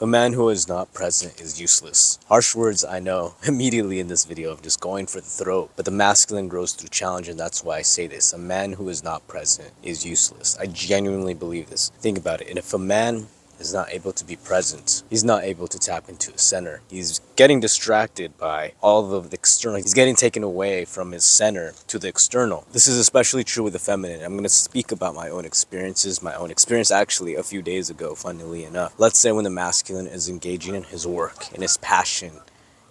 A man who is not present is useless. Harsh words, I know, immediately in this video of just going for the throat. But the masculine grows through challenge, and that's why I say this. A man who is not present is useless. I genuinely believe this. Think about it. And if a man is not able to be present, he's not able to tap into his center. He's getting distracted by all of the external. He's getting taken away from his center to the external. This is especially true with the feminine. I'm going to speak about my own experiences. My own experience actually a few days ago, funnily enough. Let's say when the masculine is engaging in his work, in his passion,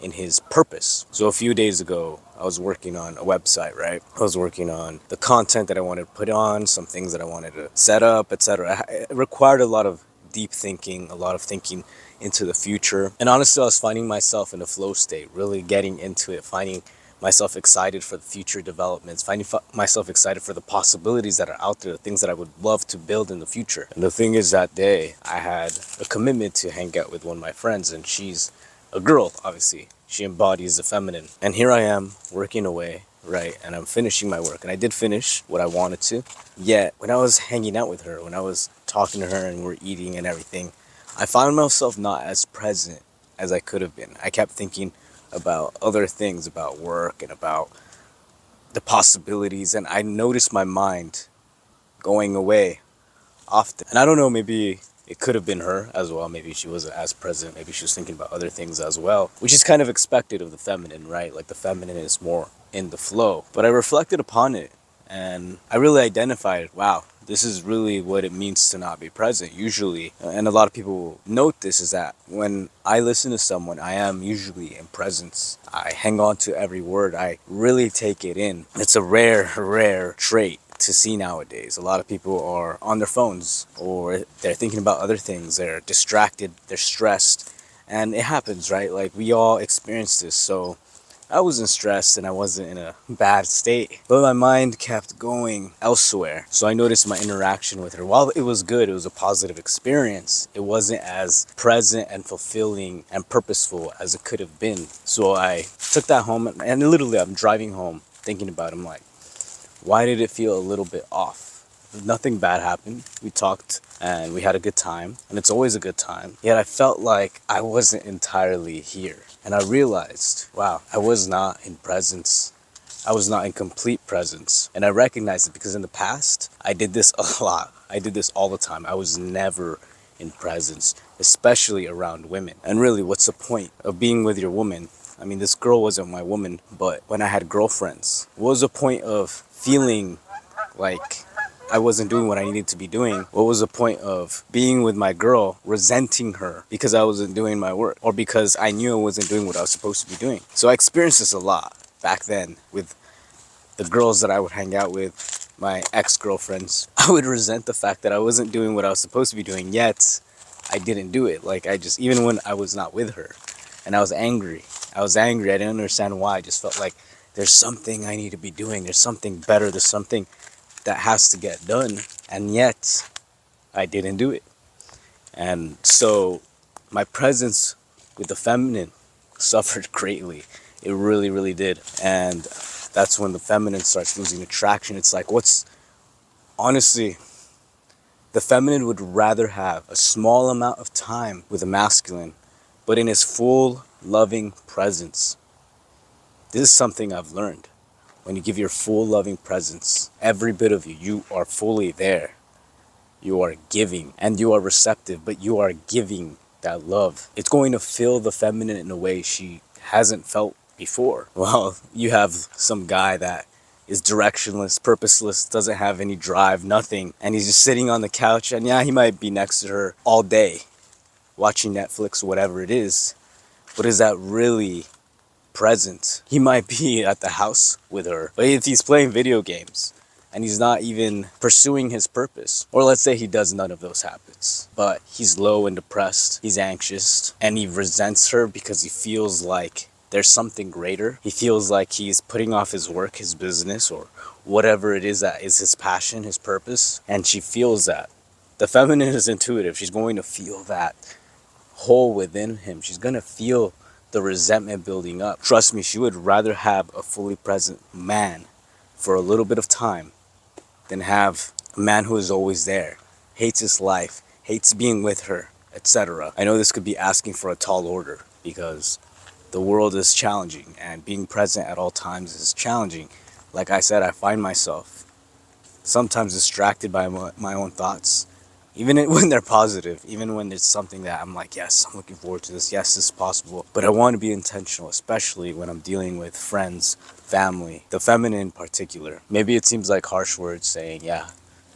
in his purpose. So a few days ago, I was working on a website, right? I was working on the content that I wanted to put on, some things that I wanted to set up, etc. It required a lot of deep thinking, a lot of thinking into the future. And honestly, I was finding myself in a flow state, really getting into it, finding myself excited for the future developments, finding myself excited for the possibilities that are out there, the things that I would love to build in the future. And the thing is, that day, I had a commitment to hang out with one of my friends, and she's a girl, obviously. She embodies the feminine. And here I am, working away, right? And I'm finishing my work. And I did finish what I wanted to. Yet, when I was hanging out with her, when I was talking to her and we're eating and everything, I found myself not as present as I could have been. I kept thinking about other things, about work and about the possibilities. And I noticed my mind going away often. And I don't know, maybe it could have been her as well. Maybe she wasn't as present. Maybe she was thinking about other things as well, which is kind of expected of the feminine, right? Like the feminine is more in the flow. But I reflected upon it and I really identified, wow, this is really what it means to not be present. Usually, and a lot of people note this, is that when I listen to someone, I am usually in presence. I hang on to every word. I really take it in. It's a rare trait to see nowadays. A lot of people are on their phones or they're thinking about other things. They're distracted, they're stressed, and it happens, right? Like we all experience this. So I wasn't stressed and I wasn't in a bad state, but my mind kept going elsewhere. So I noticed my interaction with her, while it was good, it was a positive experience, it wasn't as present and fulfilling and purposeful as it could have been. So I took that home, and literally I'm driving home thinking about it. I'm like, why did it feel a little bit off? Nothing bad happened. We talked and we had a good time, and it's always a good time. Yet I felt like I wasn't entirely here. And I realized, wow, I was not in presence. I was not in complete presence. And I recognized it because in the past, I did this a lot. I did this all the time. I was never in presence, especially around women. And really, what's the point of being with your woman? I mean, this girl wasn't my woman, but when I had girlfriends, what was the point of feeling like I wasn't doing what I needed to be doing? What was the point of being with my girl, resenting her because I wasn't doing my work, or because I knew I wasn't doing what I was supposed to be doing? So I experienced this a lot back then with the girls that I would hang out with, my ex-girlfriends. I would resent the fact that I wasn't doing what I was supposed to be doing, yet I didn't do it. Like even when I was not with her, and I was angry. I didn't understand why. I just felt like there's something I need to be doing. There's something better. There's something that has to get done. And yet I didn't do it. And so my presence with the feminine suffered greatly. It really, really did. And that's when the feminine starts losing attraction. It's like, honestly, the feminine would rather have a small amount of time with the masculine, but in his full loving presence. This is something I've learned. When you give your full loving presence, every bit of you, you are fully there. You are giving and you are receptive, but you are giving that love. It's going to fill the feminine in a way she hasn't felt before. Well, you have some guy that is directionless, purposeless, doesn't have any drive, nothing, and he's just sitting on the couch, and yeah, he might be next to her all day watching Netflix or whatever it is, but is that really present? He might be at the house with her, but if he's playing video games and he's not even pursuing his purpose, or let's say he does none of those habits, but he's low and depressed, he's anxious, and he resents her because he feels like there's something greater. He feels like he's putting off his work, his business, or whatever it is that is his passion, his purpose, and she feels that. The feminine is intuitive. She's going to feel that hole within him. She's going to feel the resentment building up. Trust me, she would rather have a fully present man for a little bit of time than have a man who is always there, hates his life, hates being with her, etc. I know this could be asking for a tall order because the world is challenging and being present at all times is challenging. Like I said, I find myself sometimes distracted by my own thoughts, even when they're positive, even when it's something that I'm like, yes, I'm looking forward to this, yes, this is possible. But I want to be intentional, especially when I'm dealing with friends, family, the feminine in particular. Maybe it seems like harsh words saying, yeah,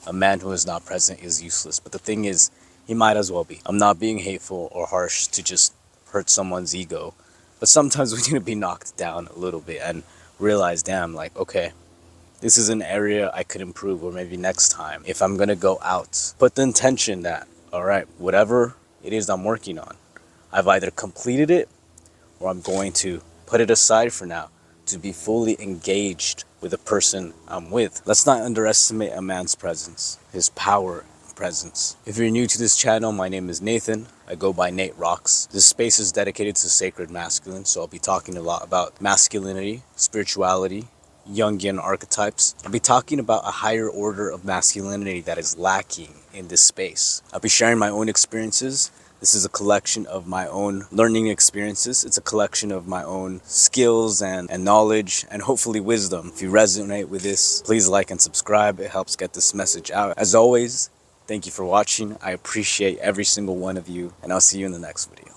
a man who is not present is useless. But the thing is, he might as well be. I'm not being hateful or harsh to just hurt someone's ego. But sometimes we need to be knocked down a little bit and realize, damn, like, okay, this is an area I could improve, or maybe next time, if I'm gonna go out, put the intention that, all right, whatever it is I'm working on, I've either completed it or I'm going to put it aside for now to be fully engaged with the person I'm with. Let's not underestimate a man's presence, his power presence. If you're new to this channel, my name is Nathan. I go by Nate Rocks. This space is dedicated to sacred masculine, so I'll be talking a lot about masculinity, spirituality, Jungian archetypes. I'll be talking about a higher order of masculinity that is lacking in this space. I'll be sharing my own experiences. This is a collection of my own learning experiences. It's a collection of my own skills and knowledge and hopefully wisdom. If you resonate with this, please like and subscribe. It helps get this message out. As always, thank you for watching. I appreciate every single one of you, and I'll see you in the next video.